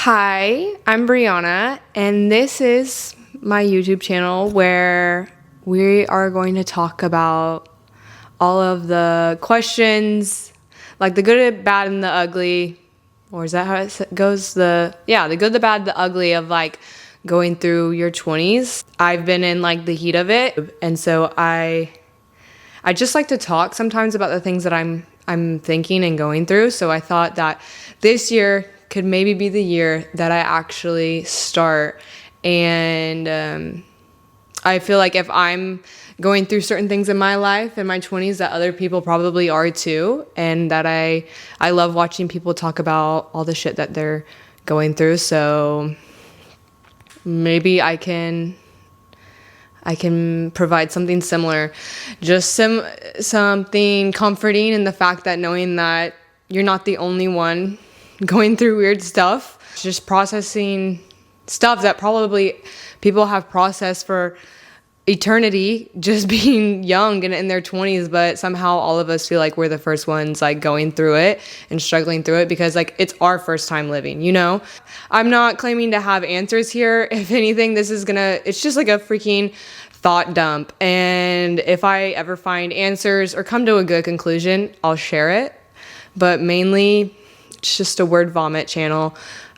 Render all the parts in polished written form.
Hi, I'm Brianna, and this is my YouTube channel where we are going to talk about all of the questions, like the good, bad, and the ugly. Or is that how it goes? The good, the bad, the ugly of like going through your 20s. I've been in like the heat of it, and so I just like to talk sometimes about the things that I'm thinking and going through. So I thought that this year could maybe be the year that I actually start. And I feel like if I'm going through certain things in my life in my 20s, that other people probably are too, and that I love watching people talk about all the shit that they're going through. So maybe I can provide something similar, just something comforting in the fact that knowing that you're not the only one going through weird stuff, just processing stuff that probably people have processed for eternity, just being young and in their 20s, but somehow all of us feel like we're the first ones like going through it and struggling through it because like it's our first time living, you know? I'm not claiming to have answers here. If anything, it's just like a freaking thought dump. And if I ever find answers or come to a good conclusion, I'll share it. But mainly, it's just a word vomit channel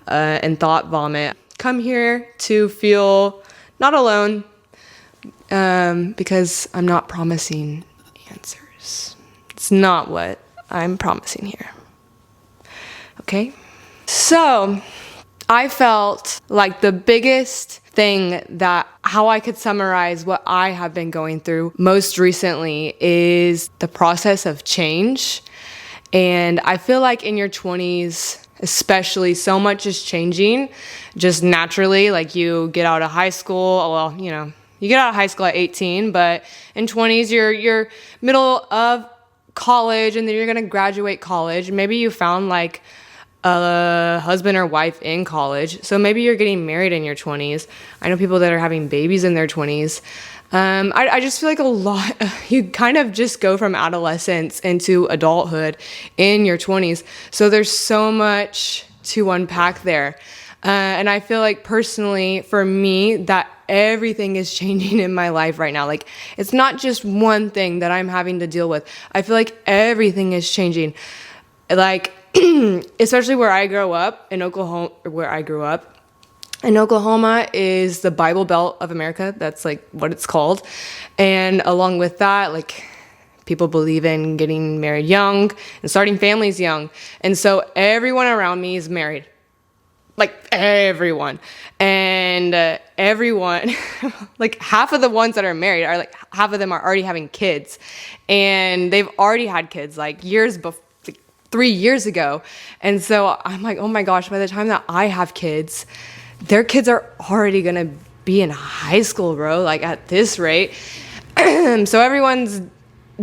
and thought vomit. Come here to feel not alone because I'm not promising answers. It's not what I'm promising here. Okay? So I felt like the biggest thing that how I could summarize what I have been going through most recently is the process of change. And I feel like in your 20s, especially, so much is changing just naturally. Like you get out of high school, well, you know, you get out of high school at 18, but in 20s, you're middle of college, and then you're gonna graduate college. Maybe you found like a husband or wife in college. So maybe you're getting married in your 20s. I know people that are having babies in their 20s. I just feel like a lot, you kind of just go from adolescence into adulthood in your 20s. So there's so much to unpack there. And I feel like personally for me that everything is changing in my life right now. Like it's not just one thing that I'm having to deal with. I feel like everything is changing. Like, especially where I grew up in Oklahoma, Oklahoma is the Bible Belt of America. That's like what it's called. And along with that, like people believe in getting married young and starting families young. And so everyone around me is married. Like everyone. And everyone, like half of the ones that are married are like, half of them are already having kids. And they've already had kids like years before. 3 years ago. And so I'm like, oh my gosh, by the time that I have kids, their kids are already gonna be in high school, bro, like at this rate. So everyone's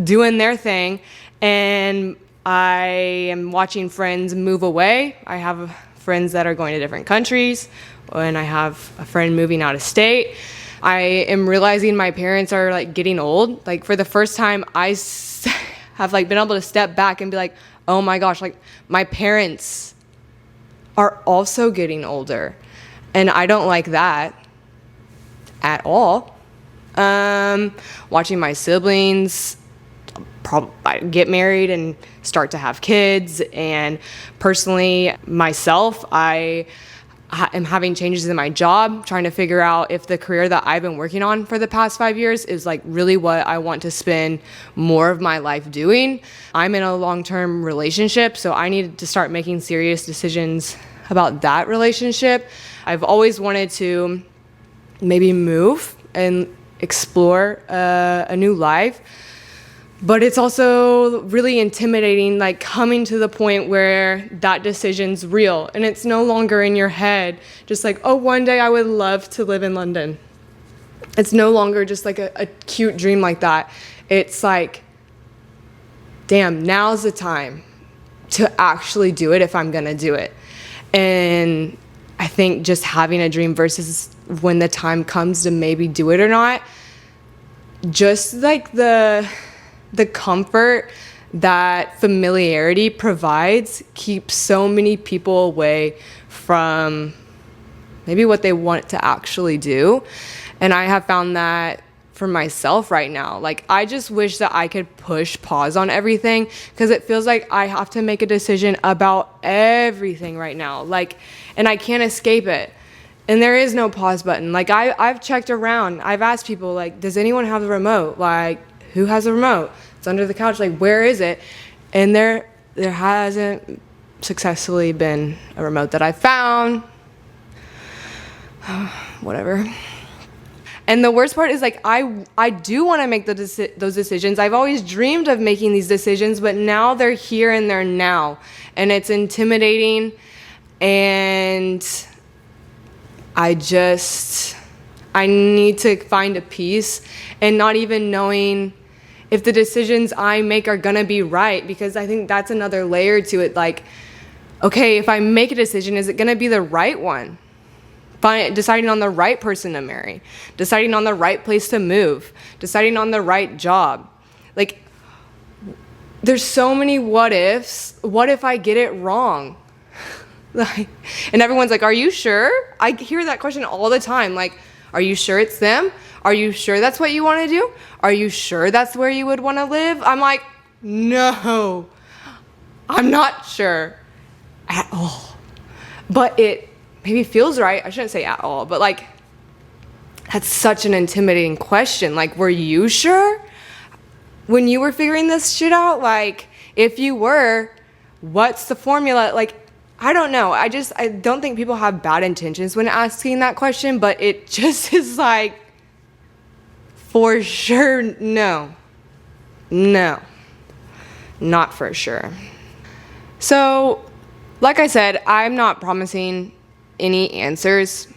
doing their thing, and I am watching friends move away. I have friends that are going to different countries, and I have a friend moving out of state. I am realizing my parents are like getting old. Like for the first time, I have like been able to step back and be like, oh my gosh, like my parents are also getting older, and I don't like that at all. Watching my siblings get married and start to have kids, and personally myself, I am having changes in my job, trying to figure out if the career that I've been working on for the past 5 years is like really what I want to spend more of my life doing. I'm in a long-term relationship, so I need to start making serious decisions about that relationship. I've always wanted to maybe move and explore a new life, but it's also really intimidating, like coming to the point where that decision's real and it's no longer in your head, just like, oh, one day I would love to live in London. It's no longer just like a cute dream like that. It's like, damn, now's the time to actually do it if I'm gonna do it. And I think just having a dream versus when the time comes to maybe do it or not, just like the comfort that familiarity provides keeps so many people away from maybe what they want to actually do. And I have found that for myself right now. Like, I just wish that I could push pause on everything, because it feels like I have to make a decision about everything right now. Like, and I can't escape it. And there is no pause button. Like, I've checked around. I've asked people, like, does anyone have the remote? Like, who has the remote? It's under the couch. Like, where is it? And there hasn't successfully been a remote that I found. Whatever. And the worst part is, like, I do want to make those decisions. I've always dreamed of making these decisions, but now they're here and they're now. And it's intimidating. And I need to find a peace, and not even knowing if the decisions I make are gonna be right, because I think that's another layer to it. Like, okay, if I make a decision, is it gonna be the right one? Deciding on the right person to marry, deciding on the right place to move, deciding on the right job. Like, there's so many what ifs. What if I get it wrong? Like, and everyone's like, are you sure? I hear that question all the time. Like, are you sure it's them? Are you sure that's what you want to do? Are you sure that's where you would want to live? I'm like, no, I'm not sure at all. But it maybe feels right. I shouldn't say at all, but like, that's such an intimidating question. Like, were you sure when you were figuring this shit out? Like, if you were, what's the formula? Like, I don't know. I don't think people have bad intentions when asking that question, but it just is like, for sure, no, not for sure. So, like I said, I'm not promising any answers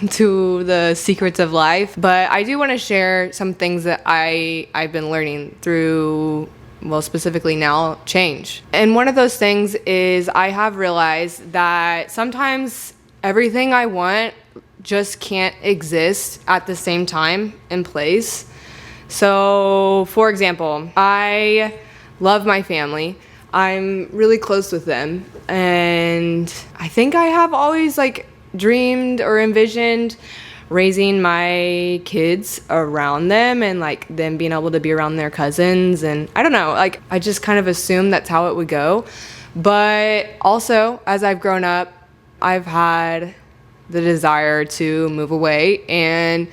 to the secrets of life, but I do want to share some things that I've been learning through, well, specifically now, change. And one of those things is I have realized that sometimes everything I want just can't exist at the same time and place. So, for example, I love my family. I'm really close with them. And I think I have always, like, dreamed or envisioned raising my kids around them, and like them being able to be around their cousins. And I don't know, like, I just kind of assumed that's how it would go. But also, as I've grown up, I've had the desire to move away and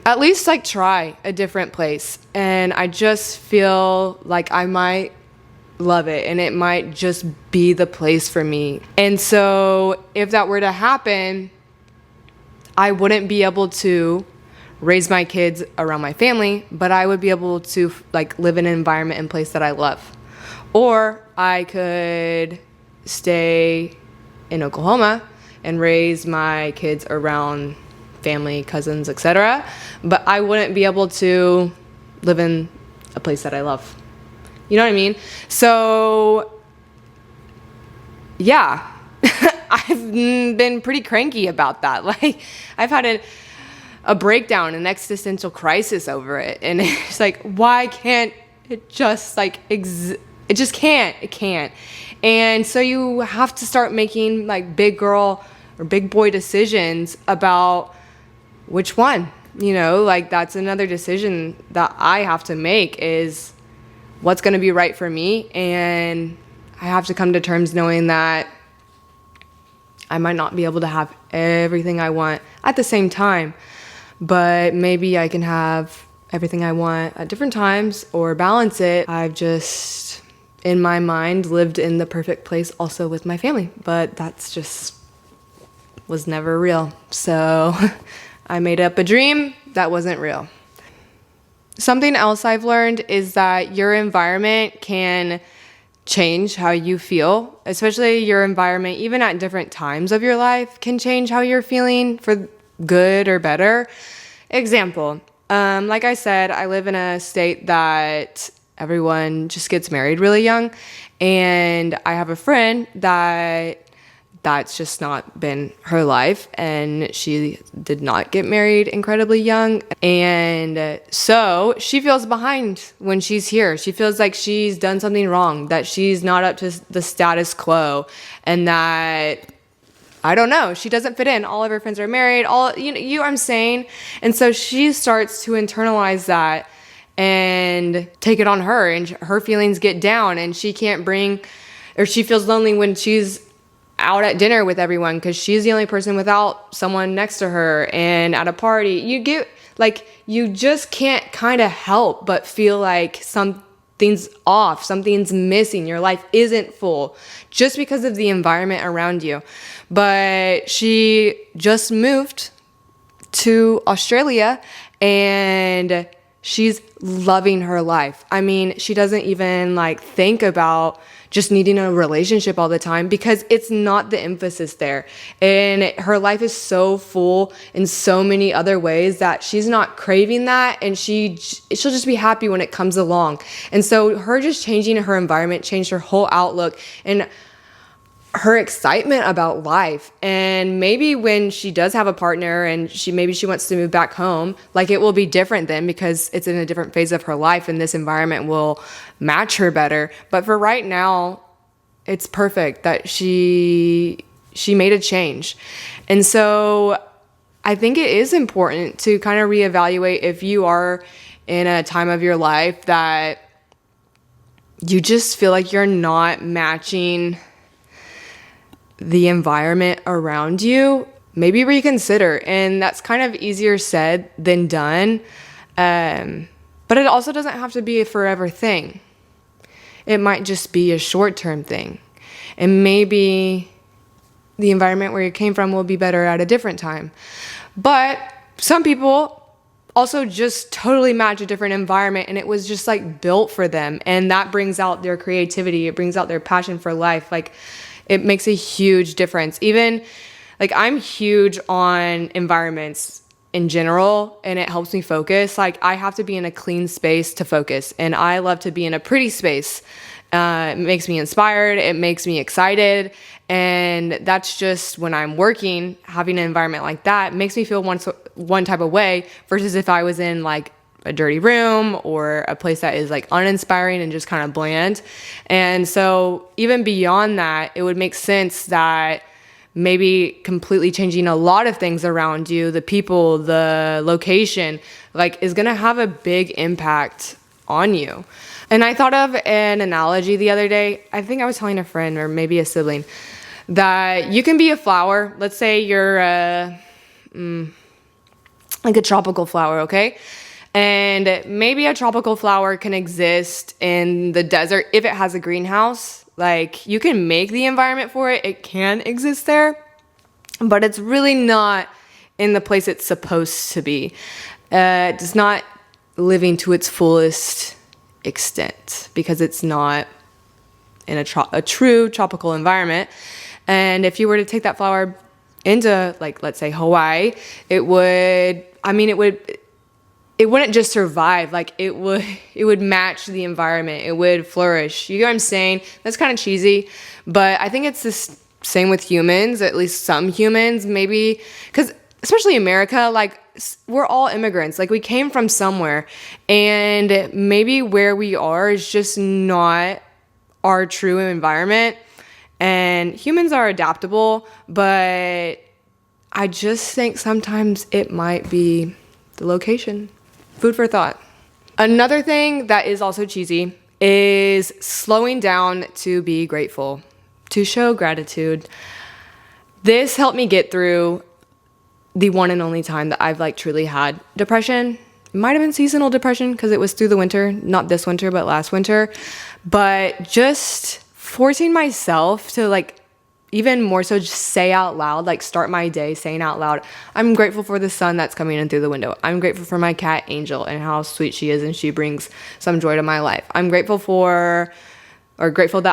at least like try a different place. And I just feel like I might love it, and it might just be the place for me. And so if that were to happen, I wouldn't be able to raise my kids around my family, but I would be able to like live in an environment and place that I love. Or I could stay in Oklahoma and raise my kids around family, cousins, etc. But I wouldn't be able to live in a place that I love. You know what I mean? So, yeah. I've been pretty cranky about that. Like, I've had a breakdown, an existential crisis over it. And it's like, why can't it just like, it just can't. It can't. And so you have to start making like big girl or big boy decisions about which one, you know, like that's another decision that I have to make, is what's going to be right for me. And I have to come to terms knowing that I might not be able to have everything I want at the same time, but maybe I can have everything I want at different times or balance it. I've just, in my mind, lived in the perfect place also with my family, but that's just was never real. So I made up a dream that wasn't real. Something else I've learned is that your environment can change how you feel, especially your environment, even at different times of your life, can change how you're feeling for good or better. Example, like I said, I live in a state that everyone just gets married really young, and I have a friend that that's just not been her life, and she did not get married incredibly young. And so she feels behind when she's here. She feels like she's done something wrong, that she's not up to the status quo, and that, I don't know, she doesn't fit in. All of her friends are married, you know what I'm saying? And so she starts to internalize that and take it on her, and her feelings get down, and she can't bring, or she feels lonely when she's out at dinner with everyone because she's the only person without someone next to her, and at a party you get like, you just can't kind of help but feel like something's off, something's missing, your life isn't full just because of the environment around you. But she just moved to Australia and she's loving her life. I mean, she doesn't even like think about just needing a relationship all the time because it's not the emphasis there. And her life is so full in so many other ways that she's not craving that, and she'll just be happy when it comes along. And so her just changing her environment changed her whole outlook and her excitement about life. And maybe when she does have a partner and maybe she wants to move back home, like, it will be different then because it's in a different phase of her life and this environment will match her better. But for right now, it's perfect that she made a change. And so I think it is important to kind of reevaluate if you are in a time of your life that you just feel like you're not matching the environment around you, maybe reconsider. And that's kind of easier said than done. But it also doesn't have to be a forever thing. It might just be a short-term thing. And maybe the environment where you came from will be better at a different time. But some people also just totally match a different environment and it was just like built for them. And that brings out their creativity. It brings out their passion for life. Like, it makes a huge difference. Even like, I'm huge on environments in general, and it helps me focus. Like, I have to be in a clean space to focus, and I love to be in a pretty space. It makes me inspired. It makes me excited. And that's just when I'm working, having an environment like that makes me feel one type of way versus if I was in like a dirty room or a place that is like uninspiring and just kind of bland. And so even beyond that, it would make sense that maybe completely changing a lot of things around you, the people, the location, like, is going to have a big impact on you. And I thought of an analogy the other day. I think I was telling a friend or maybe a sibling that you can be a flower. Let's say you're like a tropical flower, okay? And maybe a tropical flower can exist in the desert if it has a greenhouse. Like, you can make the environment for it. It can exist there, but it's really not in the place it's supposed to be. It's not living to its fullest extent because it's not in a true tropical environment. And if you were to take that flower into, like, let's say Hawaii, it wouldn't just survive. Like, it would match the environment. It would flourish. You get what I'm saying? That's kind of cheesy, but I think it's the same with humans, at least some humans, maybe, because especially America, like, we're all immigrants. Like, we came from somewhere, and maybe where we are is just not our true environment. And humans are adaptable, but I just think sometimes it might be the location. Food for thought. Another thing that is also cheesy is slowing down to be grateful, to show gratitude. This helped me get through the one and only time that I've like truly had depression. It might have been seasonal depression because it was through the winter, not this winter, but last winter. But just forcing myself to like even more so just say out loud, like start my day saying out loud, I'm grateful for the sun that's coming in through the window. I'm grateful for my cat Angel and how sweet she is and she brings some joy to my life. I'm grateful that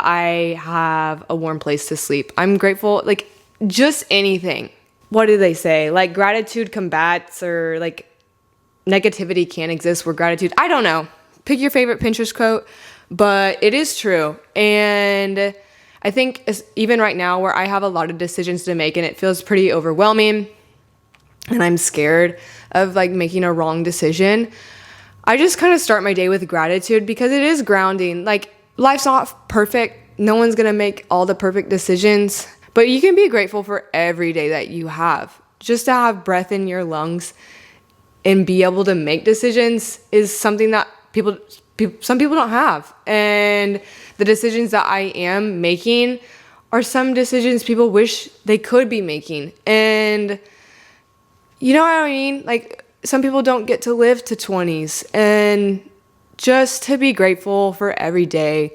I have a warm place to sleep. I'm grateful, like just anything. What do they say? Like gratitude combats, or like negativity can't exist where gratitude, I don't know. Pick your favorite Pinterest quote, but it is true. And I think even right now where I have a lot of decisions to make and it feels pretty overwhelming and I'm scared of like making a wrong decision, I just kind of start my day with gratitude because it is grounding. Like, life's not perfect. No one's going to make all the perfect decisions, but you can be grateful for every day that you have. Just to have breath in your lungs and be able to make decisions is something that some people don't have. And the decisions that I am making are some decisions people wish they could be making. And you know what I mean? Like, some people don't get to live to 20s, and just to be grateful for every day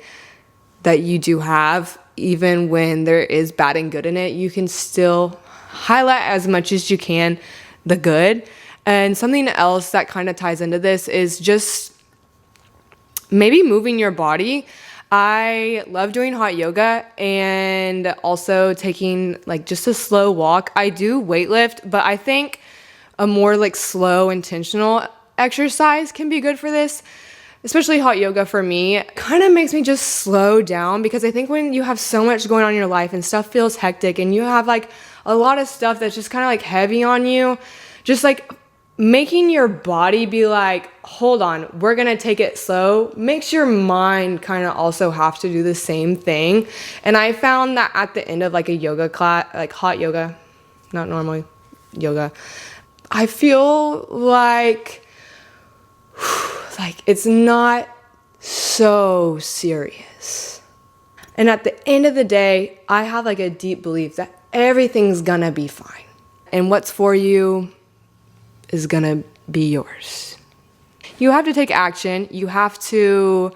that you do have, even when there is bad and good in it, you can still highlight as much as you can the good. And something else that kind of ties into this is just maybe moving your body. I love doing hot yoga and also taking like just a slow walk. I do weightlift, but I think a more like slow, intentional exercise can be good for this. Especially hot yoga for me kind of makes me just slow down, because I think when you have so much going on in your life and stuff feels hectic and you have like a lot of stuff that's just kind of like heavy on you, just like making your body be like, hold on, we're gonna take it slow, makes your mind kind of also have to do the same thing. And I found that at the end of like a yoga class, like hot yoga, not normal yoga, I feel like it's not so serious. And at the end of the day, I have like a deep belief that everything's gonna be fine. And what's for you is gonna be yours. You have to take action. You have to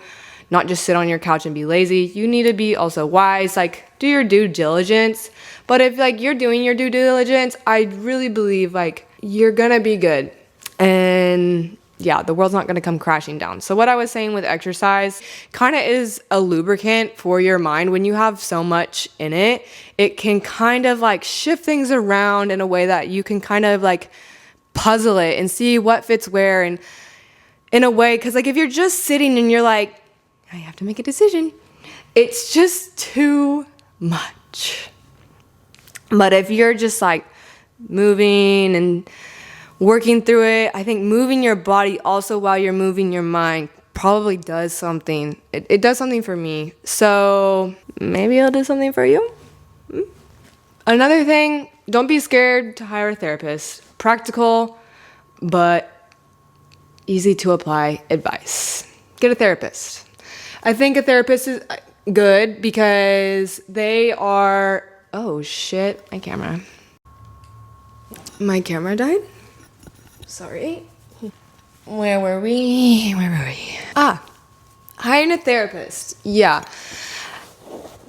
not just sit on your couch and be lazy. You need to be also wise, like do your due diligence. But if like you're doing your due diligence, I really believe like you're gonna be good. And yeah, the world's not going to come crashing down. So what I was saying with exercise kind of is a lubricant for your mind. When you have so much in it, it can kind of like shift things around in a way that you can kind of like puzzle it and see what fits where. And in a way, because like if you're just sitting and you're like, I have to make a decision, it's just too much. But if you're just like moving and working through it, I think moving your body also while you're moving your mind probably does something. It does something for me. So maybe it'll do something for you. Another thing, don't be scared to hire a therapist. Practical, but easy to apply advice. Get a therapist. I think a therapist is good because they are... Oh shit, my camera died. Sorry. Where were we? Hiring a therapist. Yeah.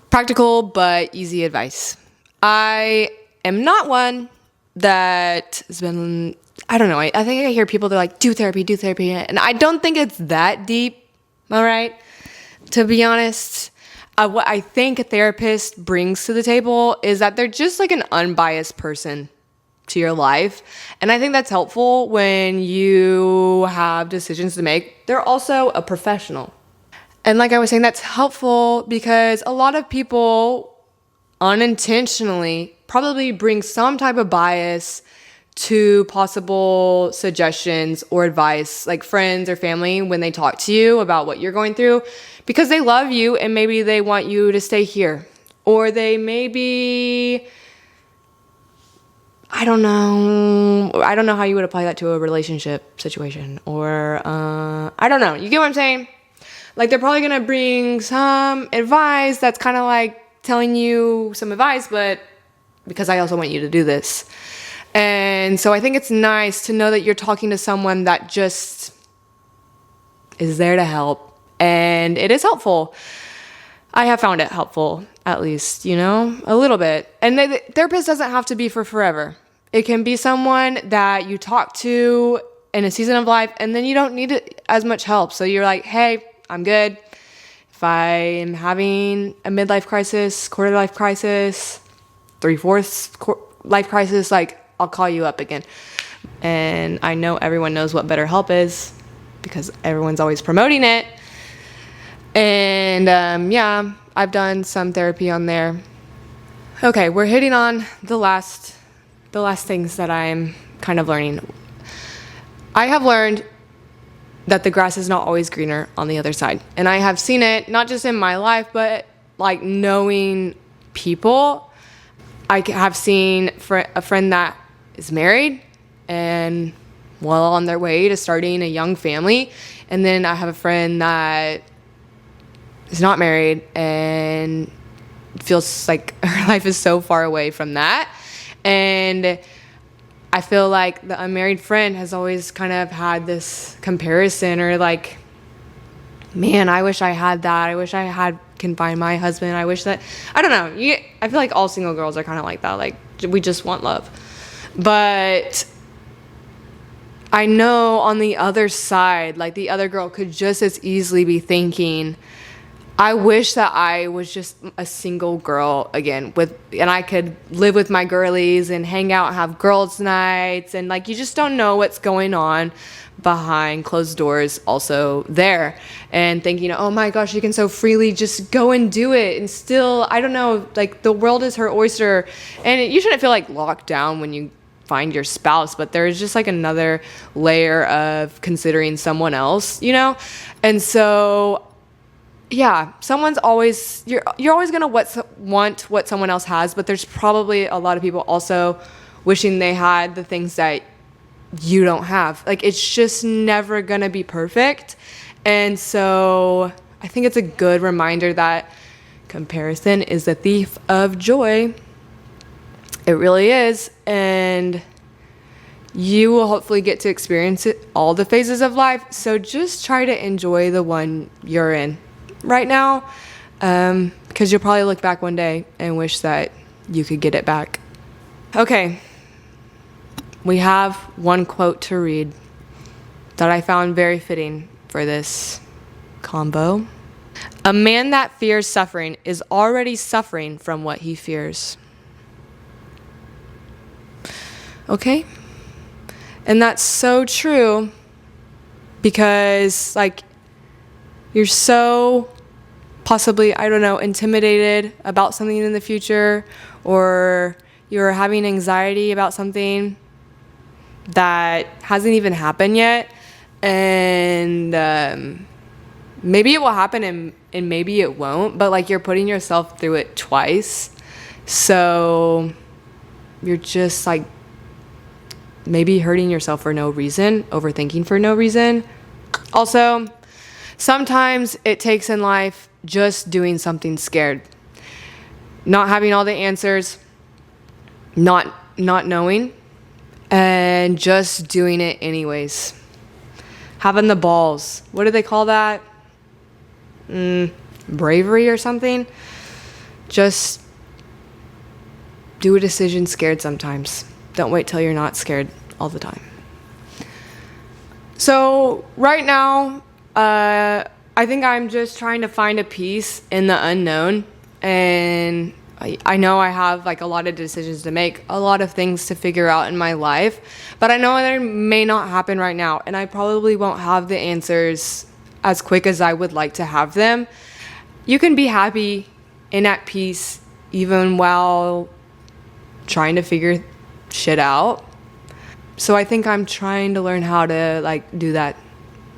Practical, but easy advice. I am not one that has been, I don't know. I think I hear people, they're like, do therapy. And I don't think it's that deep. All right. To be honest, what I think a therapist brings to the table is that they're just like an unbiased person to your life. And I think that's helpful when you have decisions to make. They're also a professional. And like I was saying, that's helpful because a lot of people unintentionally probably bring some type of bias to possible suggestions or advice, like friends or family, when they talk to you about what you're going through, because they love you and maybe they want you to stay here. Or they maybe... I don't know how you would apply that to a relationship situation, or I don't know. You get what I'm saying? Like, they're probably gonna bring some advice that's kind of like telling you some advice, but because I also want you to do this. And so I think it's nice to know that you're talking to someone that just is there to help, and it is helpful. I have found it helpful, at least, a little bit. And the therapist doesn't have to be for forever. It can be someone that you talk to in a season of life, and then you don't need as much help. So you're like, hey, I'm good. If I'm having a midlife crisis, quarter life crisis, 3/4 life crisis, like, I'll call you up again. And I know everyone knows what BetterHelp is because everyone's always promoting it. And And yeah, I've done some therapy on there. Okay, we're hitting on the last things that I'm kind of learning. I have learned that the grass is not always greener on the other side. And I have seen it not just in my life, but like knowing people. I have seen a friend that is married and well on their way to starting a young family. And then I have a friend that is not married and feels like her life is so far away from that. And I feel like the unmarried friend has always kind of had this comparison, or like, man, I wish I had that. I wish can find my husband. I wish that, I don't know. I feel like all single girls are kind of like that. Like, we just want love. But I know on the other side, like the other girl could just as easily be thinking, I wish that I was just a single girl again and I could live with my girlies and hang out and have girls' nights. And like, you just don't know what's going on behind closed doors also there, and thinking, oh my gosh, you can so freely just go and do it. And still, I don't know, like the world is her oyster, and you shouldn't feel like locked down when you find your spouse, but there's just like another layer of considering someone else, And so yeah, someone's always, you're always going to want what someone else has, but there's probably a lot of people also wishing they had the things that you don't have. Like, it's just never going to be perfect. And so I think it's a good reminder that comparison is the thief of joy. It really is. And you will hopefully get to experience it all the phases of life. So just try to enjoy the one you're in right now, because you'll probably look back one day and wish that you could get it back. Okay, we have one quote to read that I found very fitting for this combo. A man that fears suffering is already suffering from what he fears. Okay? And that's so true, because like, you're so possibly, I don't know, intimidated about something in the future, or you're having anxiety about something that hasn't even happened yet. And maybe it will happen and maybe it won't, but like, you're putting yourself through it twice. So you're just like maybe hurting yourself for no reason, overthinking for no reason. Also, sometimes it takes in life just doing something scared. Not having all the answers, not knowing, and just doing it anyways. Having the balls. What do they call that? Bravery or something? Just do a decision scared sometimes. Don't wait till you're not scared all the time. So right now, I think I'm just trying to find a peace in the unknown. And I know I have like a lot of decisions to make, a lot of things to figure out in my life, but I know that it may not happen right now. And I probably won't have the answers as quick as I would like to have them. You can be happy and at peace even while trying to figure shit out. So I think I'm trying to learn how to like do that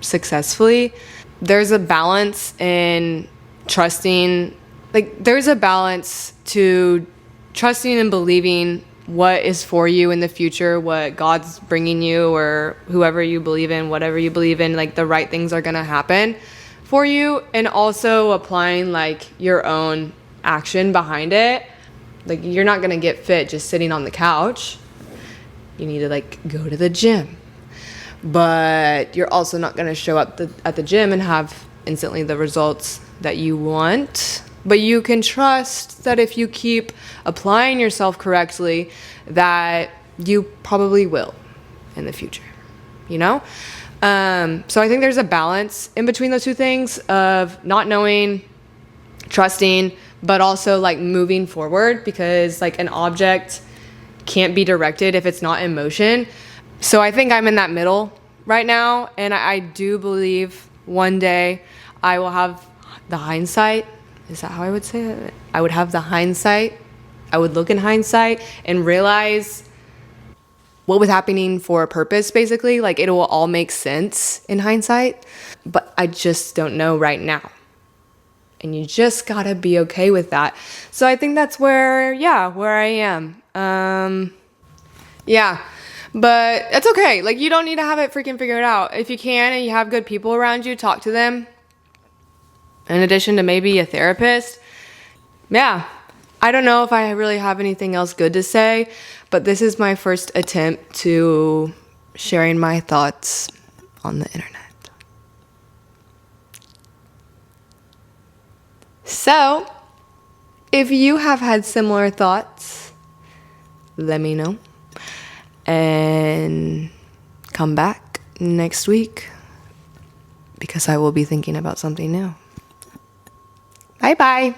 successfully. There's a balance in trusting, like there's a balance to trusting and believing what is for you in the future, what God's bringing you, or whoever you believe in, whatever you believe in, like the right things are gonna happen for you, and also applying like your own action behind it. Like, you're not gonna get fit just sitting on the couch. You need to like go to the gym. But you're also not going to show up at the gym and have instantly the results that you want. But you can trust that if you keep applying yourself correctly, that you probably will in the future, So I think there's a balance in between those two things of not knowing, trusting, but also like moving forward, because like an object can't be directed if it's not in motion. So I think I'm in that middle right now, and I do believe one day I will have the hindsight. Is that how I would say it? I would have the hindsight. I would look in hindsight and realize what was happening for a purpose, basically. Like, it will all make sense in hindsight, but I just don't know right now. And you just gotta be okay with that. So I think that's where I am. Yeah, but that's okay. Like, you don't need to have it freaking figured out. If you can and you have good people around you, talk to them. In addition to maybe a therapist. Yeah, I don't know if I really have anything else good to say, but this is my first attempt to sharing my thoughts on the internet. So, if you have had similar thoughts, let me know. And come back next week because I will be thinking about something new. Bye-bye.